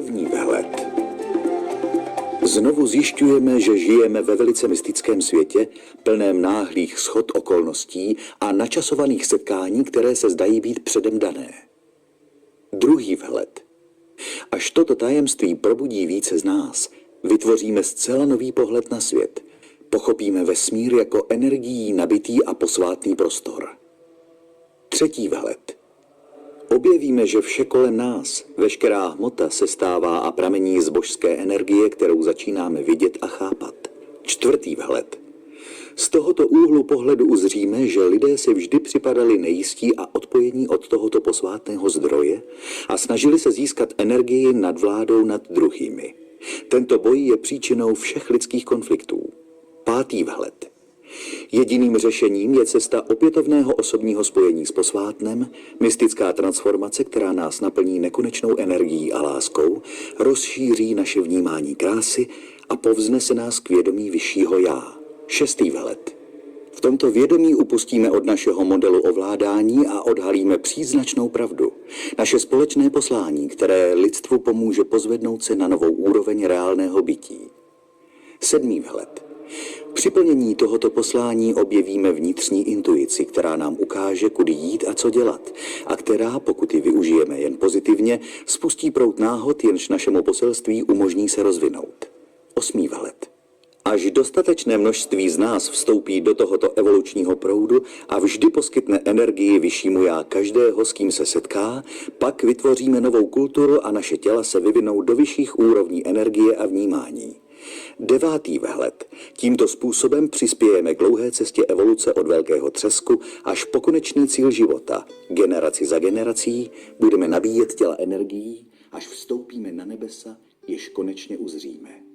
První vhled. Znovu zjišťujeme, že žijeme ve velice mystickém světě, plném náhlých shod okolností a načasovaných setkání, které se zdají být předem dané. Druhý vhled. Až toto tajemství probudí více z nás, vytvoříme zcela nový pohled na svět. Pochopíme vesmír jako energií nabitý a posvátný prostor. Třetí vhled. Objevíme, že vše kolem nás, veškerá hmota se stává a pramení z božské energie, kterou začínáme vidět a chápat. Čtvrtý vhled. Z tohoto úhlu pohledu uzříme, že lidé si vždy připadali nejistí a odpojení od tohoto posvátného zdroje a snažili se získat energii nad vládou nad druhými. Tento boj je příčinou všech lidských konfliktů. Pátý vhled. Jediným řešením je cesta opětovného osobního spojení s posvátnem, mystická transformace, která nás naplní nekonečnou energií a láskou, rozšíří naše vnímání krásy a povznese nás k vědomí vyššího já. Šestý vhled. V tomto vědomí upustíme od našeho modelu ovládání a odhalíme příznačnou pravdu. Naše společné poslání, které lidstvu pomůže pozvednout se na novou úroveň reálného bytí. Sedmý vhled. Při plnění tohoto poslání objevíme vnitřní intuici, která nám ukáže, kudy jít a co dělat, a která, pokud ji využijeme jen pozitivně, spustí proud náhod, jenž našemu poselství umožní se rozvinout. Osmý vhled. Až dostatečné množství z nás vstoupí do tohoto evolučního proudu a vždy poskytne energii vyššímu já každého, s kým se setká, pak vytvoříme novou kulturu a naše těla se vyvinou do vyšších úrovní energie a vnímání. Devátý vhled. Tímto způsobem přispějeme k dlouhé cestě evoluce od velkého třesku až po konečný cíl života. Generaci za generací budeme nabíjet těla energií, až vstoupíme na nebesa, jež konečně uzříme.